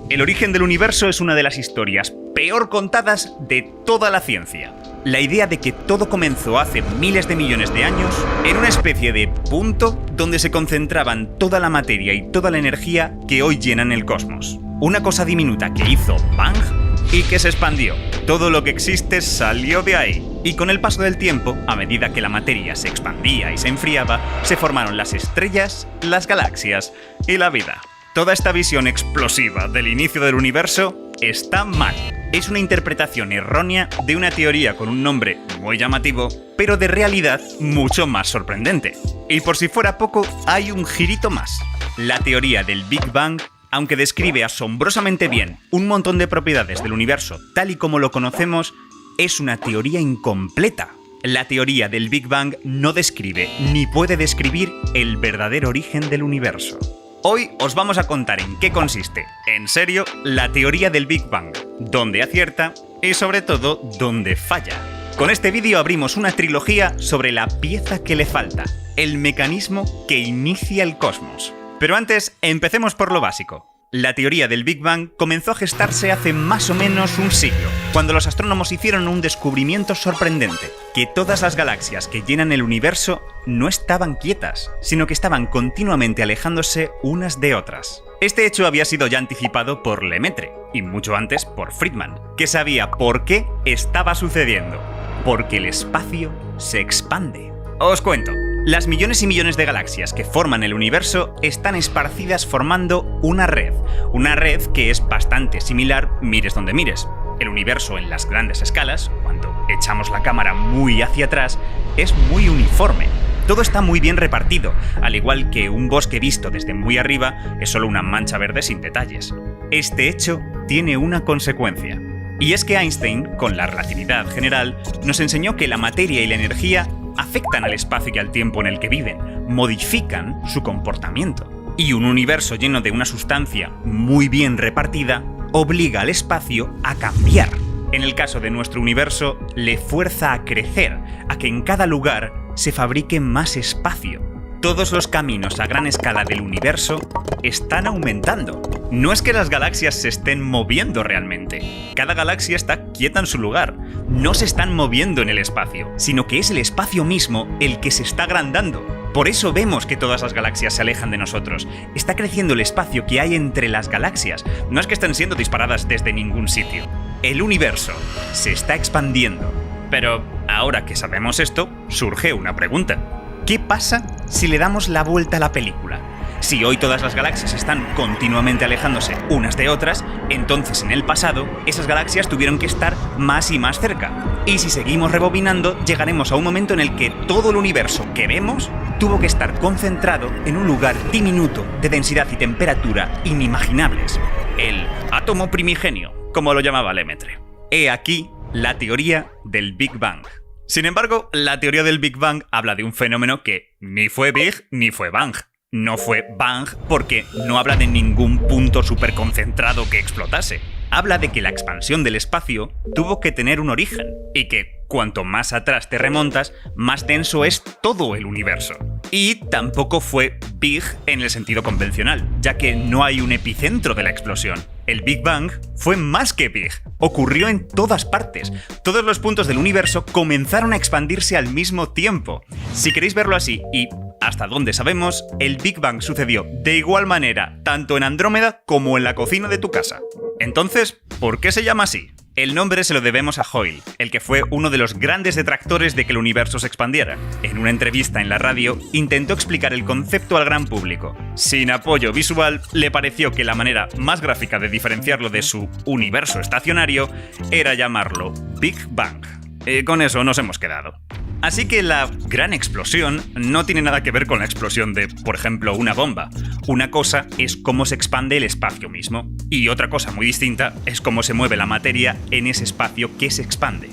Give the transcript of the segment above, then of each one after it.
El origen del universo es una de las historias peor contadas de toda la ciencia. La idea de que todo comenzó hace miles de millones de años en una especie de punto donde se concentraban toda la materia y toda la energía que hoy llenan el cosmos. Una cosa diminuta que hizo bang y que se expandió. Todo lo que existe salió de ahí. Y con el paso del tiempo, a medida que la materia se expandía y se enfriaba, se formaron las estrellas, las galaxias y la vida. Toda esta visión explosiva del inicio del universo está mal. Es una interpretación errónea de una teoría con un nombre muy llamativo, pero de realidad mucho más sorprendente. Y por si fuera poco, hay un girito más. La teoría del Big Bang, aunque describe asombrosamente bien un montón de propiedades del universo tal y como lo conocemos, es una teoría incompleta. La teoría del Big Bang no describe ni puede describir el verdadero origen del universo. Hoy os vamos a contar en qué consiste, en serio, la teoría del Big Bang, dónde acierta y sobre todo dónde falla. Con este vídeo abrimos una trilogía sobre la pieza que le falta, el mecanismo que inicia el cosmos. Pero antes, empecemos por lo básico. La teoría del Big Bang comenzó a gestarse hace más o menos un siglo, cuando los astrónomos hicieron un descubrimiento sorprendente, que todas las galaxias que llenan el universo no estaban quietas, sino que estaban continuamente alejándose unas de otras. Este hecho había sido ya anticipado por Lemaitre, y mucho antes por Friedman, que sabía por qué estaba sucediendo. Porque el espacio se expande. Os cuento. Las millones y millones de galaxias que forman el universo están esparcidas formando una red que es bastante similar mires donde mires. El universo en las grandes escalas, cuando echamos la cámara muy hacia atrás, es muy uniforme. Todo está muy bien repartido, al igual que un bosque visto desde muy arriba es solo una mancha verde sin detalles. Este hecho tiene una consecuencia. Y es que Einstein, con la relatividad general, nos enseñó que la materia y la energía afectan al espacio y al tiempo en el que viven, modifican su comportamiento. Y un universo lleno de una sustancia muy bien repartida obliga al espacio a cambiar. En el caso de nuestro universo, le fuerza a crecer, a que en cada lugar se fabrique más espacio. Todos los caminos a gran escala del universo están aumentando. No es que las galaxias se estén moviendo realmente. Cada galaxia está quieta en su lugar. No se están moviendo en el espacio, sino que es el espacio mismo el que se está agrandando. Por eso vemos que todas las galaxias se alejan de nosotros. Está creciendo el espacio que hay entre las galaxias. No es que estén siendo disparadas desde ningún sitio. El universo se está expandiendo. Pero ahora que sabemos esto, surge una pregunta. ¿Qué pasa si le damos la vuelta a la película? Si hoy todas las galaxias están continuamente alejándose unas de otras, entonces en el pasado esas galaxias tuvieron que estar más y más cerca. Y si seguimos rebobinando, llegaremos a un momento en el que todo el universo que vemos tuvo que estar concentrado en un lugar diminuto de densidad y temperatura inimaginables. El átomo primigenio, como lo llamaba Lemaitre. He aquí la teoría del Big Bang. Sin embargo, la teoría del Big Bang habla de un fenómeno que ni fue Big ni fue Bang. No fue Bang porque no habla de ningún punto superconcentrado que explotase. Habla de que la expansión del espacio tuvo que tener un origen y que cuanto más atrás te remontas, más denso es todo el universo. Y tampoco fue Big en el sentido convencional, ya que no hay un epicentro de la explosión. El Big Bang fue más que Big, ocurrió en todas partes. Todos los puntos del universo comenzaron a expandirse al mismo tiempo. Si queréis verlo así y hasta donde sabemos, el Big Bang sucedió de igual manera tanto en Andrómeda como en la cocina de tu casa. Entonces, ¿por qué se llama así? El nombre se lo debemos a Hoyle, el que fue uno de los grandes detractores de que el universo se expandiera. En una entrevista en la radio, intentó explicar el concepto al gran público. Sin apoyo visual, le pareció que la manera más gráfica de diferenciarlo de su universo estacionario era llamarlo Big Bang. Y con eso nos hemos quedado. Así que la gran explosión no tiene nada que ver con la explosión de, por ejemplo, una bomba. Una cosa es cómo se expande el espacio mismo, y otra cosa muy distinta es cómo se mueve la materia en ese espacio que se expande.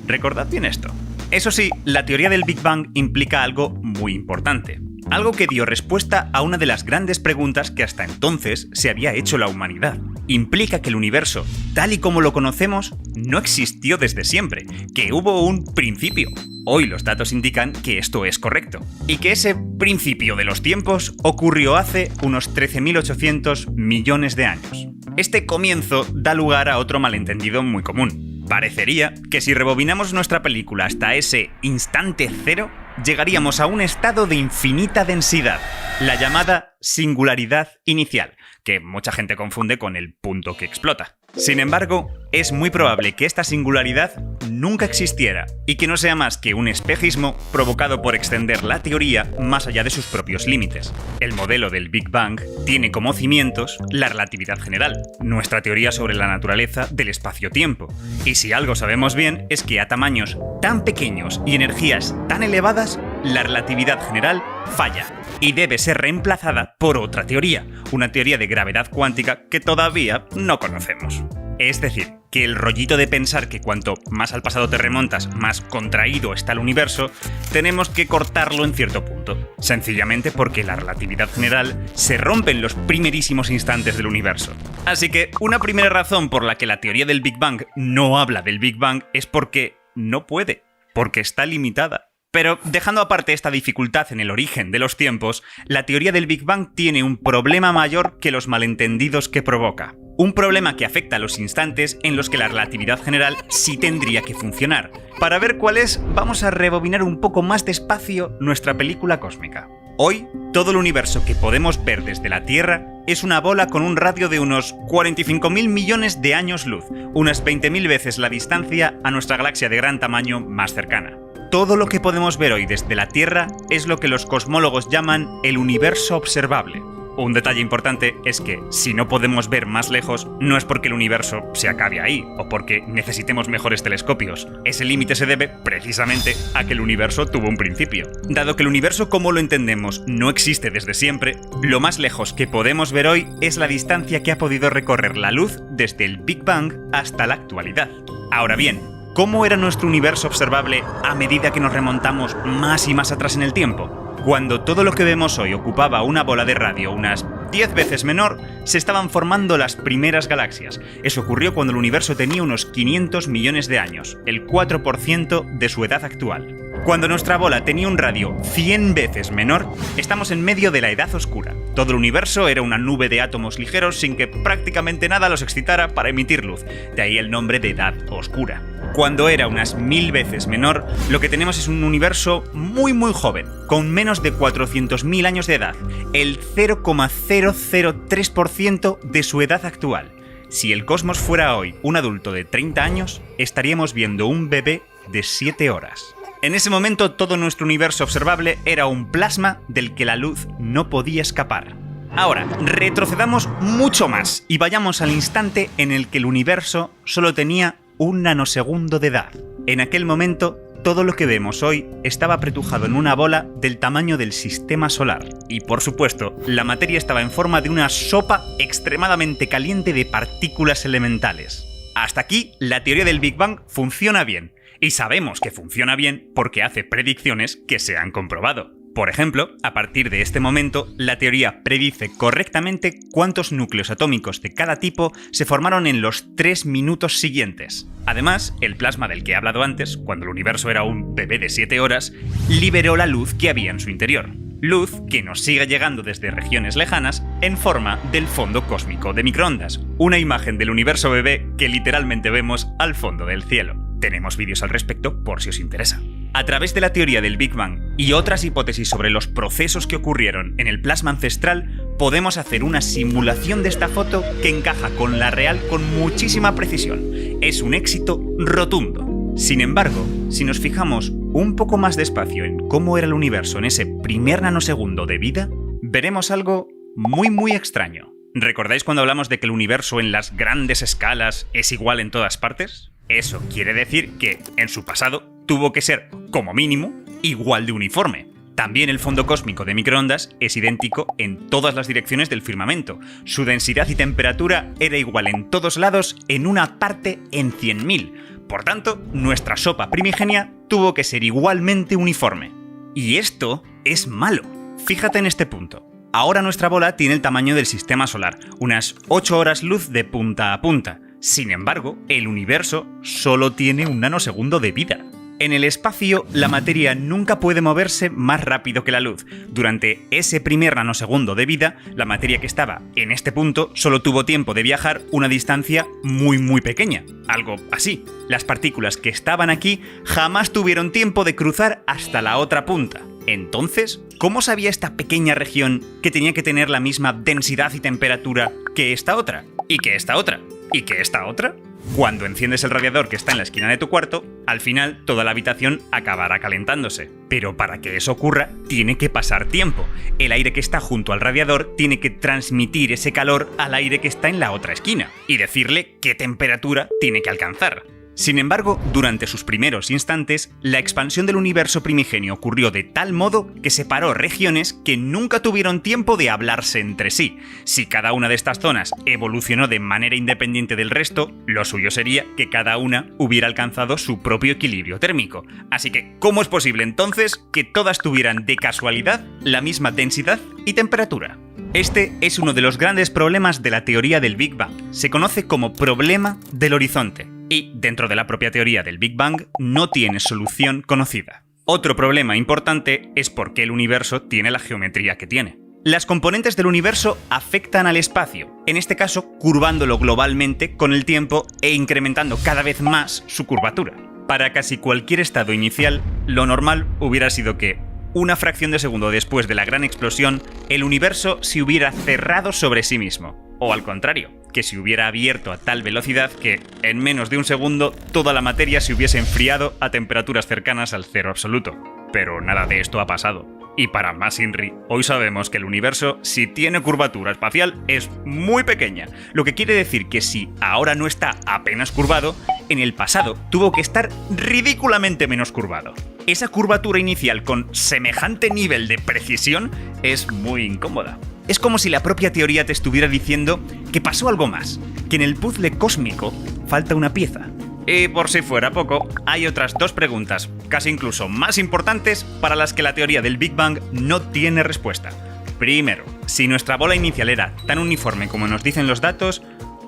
Recordad bien esto. Eso sí, la teoría del Big Bang implica algo muy importante. Algo que dio respuesta a una de las grandes preguntas que hasta entonces se había hecho la humanidad. Implica que el universo, tal y como lo conocemos, no existió desde siempre, que hubo un principio, Hoy los datos indican que esto es correcto, y que ese principio de los tiempos ocurrió hace unos 13.800 millones de años. Este comienzo da lugar a otro malentendido muy común. Parecería que si rebobinamos nuestra película hasta ese instante cero, llegaríamos a un estado de infinita densidad, la llamada singularidad inicial, que mucha gente confunde con el punto que explota. Sin embargo, es muy probable que esta singularidad nunca existiera y que no sea más que un espejismo provocado por extender la teoría más allá de sus propios límites. El modelo del Big Bang tiene como cimientos la relatividad general, nuestra teoría sobre la naturaleza del espacio-tiempo. Y si algo sabemos bien es que a tamaños tan pequeños y energías tan elevadas, la relatividad general falla y debe ser reemplazada por otra teoría, una teoría de gravedad cuántica que todavía no conocemos. Es decir, que el rollito de pensar que cuanto más al pasado te remontas, más contraído está el universo, tenemos que cortarlo en cierto punto. Sencillamente porque la relatividad general se rompe en los primerísimos instantes del universo. Así que una primera razón por la que la teoría del Big Bang no habla del Big Bang es porque no puede, porque está limitada. Pero dejando aparte esta dificultad en el origen de los tiempos, la teoría del Big Bang tiene un problema mayor que los malentendidos que provoca. Un problema que afecta a los instantes en los que la relatividad general sí tendría que funcionar. Para ver cuál es, vamos a rebobinar un poco más despacio nuestra película cósmica. Hoy, todo el universo que podemos ver desde la Tierra es una bola con un radio de unos 45.000 millones de años luz, unas 20.000 veces la distancia a nuestra galaxia de gran tamaño más cercana. Todo lo que podemos ver hoy desde la Tierra es lo que los cosmólogos llaman el universo observable. Un detalle importante es que, si no podemos ver más lejos, no es porque el universo se acabe ahí, o porque necesitemos mejores telescopios. Ese límite se debe, precisamente, a que el universo tuvo un principio. Dado que el universo como lo entendemos no existe desde siempre, lo más lejos que podemos ver hoy es la distancia que ha podido recorrer la luz desde el Big Bang hasta la actualidad. Ahora bien, ¿cómo era nuestro universo observable a medida que nos remontamos más y más atrás en el tiempo? Cuando todo lo que vemos hoy ocupaba una bola de radio unas 10 veces menor, se estaban formando las primeras galaxias. Eso ocurrió cuando el universo tenía unos 500 millones de años, el 4% de su edad actual. Cuando nuestra bola tenía un radio 100 veces menor, estamos en medio de la edad oscura. Todo el universo era una nube de átomos ligeros sin que prácticamente nada los excitara para emitir luz, de ahí el nombre de edad oscura. Cuando era unas 1000 veces menor, lo que tenemos es un universo muy joven, con menos de 400.000 años de edad, el 0,003% de su edad actual. Si el cosmos fuera hoy un adulto de 30 años, estaríamos viendo un bebé de 7 horas. En ese momento todo nuestro universo observable era un plasma del que la luz no podía escapar. Ahora, retrocedamos mucho más y vayamos al instante en el que el universo solo tenía un nanosegundo de edad. En aquel momento, todo lo que vemos hoy estaba apretujado en una bola del tamaño del sistema solar. Y por supuesto, la materia estaba en forma de una sopa extremadamente caliente de partículas elementales. Hasta aquí, la teoría del Big Bang funciona bien. Y sabemos que funciona bien porque hace predicciones que se han comprobado. Por ejemplo, a partir de este momento, la teoría predice correctamente cuántos núcleos atómicos de cada tipo se formaron en los 3 minutos siguientes. Además, el plasma del que he hablado antes, cuando el universo era un bebé de 7 horas, liberó la luz que había en su interior. Luz que nos sigue llegando desde regiones lejanas en forma del fondo cósmico de microondas, una imagen del universo bebé que literalmente vemos al fondo del cielo. Tenemos vídeos al respecto por si os interesa. A través de la teoría del Big Bang y otras hipótesis sobre los procesos que ocurrieron en el plasma ancestral, podemos hacer una simulación de esta foto que encaja con la real con muchísima precisión. Es un éxito rotundo. Sin embargo, si nos fijamos un poco más despacio en cómo era el universo en ese primer nanosegundo de vida, veremos algo muy extraño. ¿Recordáis cuando hablamos de que el universo en las grandes escalas es igual en todas partes? Eso quiere decir que, en su pasado, tuvo que ser, como mínimo, igual de uniforme. También el fondo cósmico de microondas es idéntico en todas las direcciones del firmamento. Su densidad y temperatura era igual en todos lados en una parte en 100.000. Por tanto, nuestra sopa primigenia tuvo que ser igualmente uniforme. Y esto es malo. Fíjate en este punto. Ahora nuestra bola tiene el tamaño del sistema solar, unas 8 horas luz de punta a punta. Sin embargo, el universo solo tiene un nanosegundo de vida. En el espacio, la materia nunca puede moverse más rápido que la luz. Durante ese primer nanosegundo de vida, la materia que estaba en este punto solo tuvo tiempo de viajar una distancia muy pequeña. Algo así. Las partículas que estaban aquí jamás tuvieron tiempo de cruzar hasta la otra punta. Entonces, ¿cómo sabía esta pequeña región que tenía que tener la misma densidad y temperatura que esta otra? ¿Y que esta otra? ¿Y que esta otra? Cuando enciendes el radiador que está en la esquina de tu cuarto, al final toda la habitación acabará calentándose. Pero para que eso ocurra, tiene que pasar tiempo. El aire que está junto al radiador tiene que transmitir ese calor al aire que está en la otra esquina y decirle qué temperatura tiene que alcanzar. Sin embargo, durante sus primeros instantes, la expansión del universo primigenio ocurrió de tal modo que separó regiones que nunca tuvieron tiempo de hablarse entre sí. Si cada una de estas zonas evolucionó de manera independiente del resto, lo suyo sería que cada una hubiera alcanzado su propio equilibrio térmico. Así que, ¿cómo es posible entonces que todas tuvieran de casualidad la misma densidad y temperatura? Este es uno de los grandes problemas de la teoría del Big Bang. Se conoce como problema del horizonte. Y, dentro de la propia teoría del Big Bang, no tiene solución conocida. Otro problema importante es por qué el universo tiene la geometría que tiene. Las componentes del universo afectan al espacio, en este caso curvándolo globalmente con el tiempo e incrementando cada vez más su curvatura. Para casi cualquier estado inicial, lo normal hubiera sido que, una fracción de segundo después de la gran explosión, el universo se hubiera cerrado sobre sí mismo. O al contrario, que se hubiera abierto a tal velocidad que, en menos de un segundo, toda la materia se hubiese enfriado a temperaturas cercanas al cero absoluto. Pero nada de esto ha pasado. Y para más INRI, hoy sabemos que el universo, si tiene curvatura espacial, es muy pequeña, lo que quiere decir que si ahora no está apenas curvado, en el pasado tuvo que estar ridículamente menos curvado. Esa curvatura inicial con semejante nivel de precisión es muy incómoda. Es como si la propia teoría te estuviera diciendo que pasó algo más, que en el puzzle cósmico falta una pieza. Y por si fuera poco, hay otras dos preguntas, casi incluso más importantes, para las que la teoría del Big Bang no tiene respuesta. Primero, si nuestra bola inicial era tan uniforme como nos dicen los datos,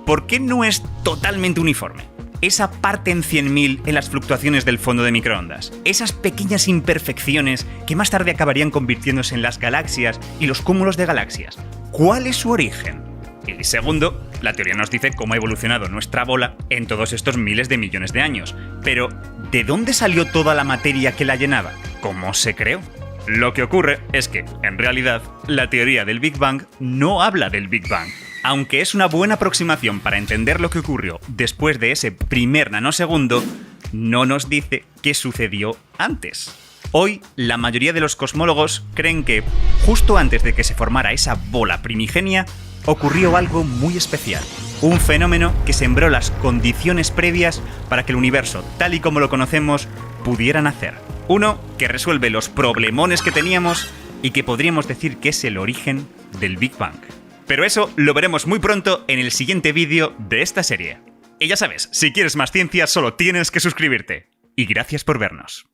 ¿por qué no es totalmente uniforme? Esa parte en 100.000 en las fluctuaciones del fondo de microondas, esas pequeñas imperfecciones que más tarde acabarían convirtiéndose en las galaxias y los cúmulos de galaxias, ¿cuál es su origen? Y segundo, la teoría nos dice cómo ha evolucionado nuestra bola en todos estos miles de millones de años. Pero, ¿de dónde salió toda la materia que la llenaba? ¿Cómo se creó? Lo que ocurre es que, en realidad, la teoría del Big Bang no habla del Big Bang. Aunque es una buena aproximación para entender lo que ocurrió después de ese primer nanosegundo, no nos dice qué sucedió antes. Hoy, la mayoría de los cosmólogos creen que, justo antes de que se formara esa bola primigenia, ocurrió algo muy especial. Un fenómeno que sembró las condiciones previas para que el universo, tal y como lo conocemos, pudiera nacer. Uno que resuelve los problemones que teníamos y que podríamos decir que es el origen del Big Bang. Pero eso lo veremos muy pronto en el siguiente vídeo de esta serie. Y ya sabes, si quieres más ciencia solo tienes que suscribirte. Y gracias por vernos.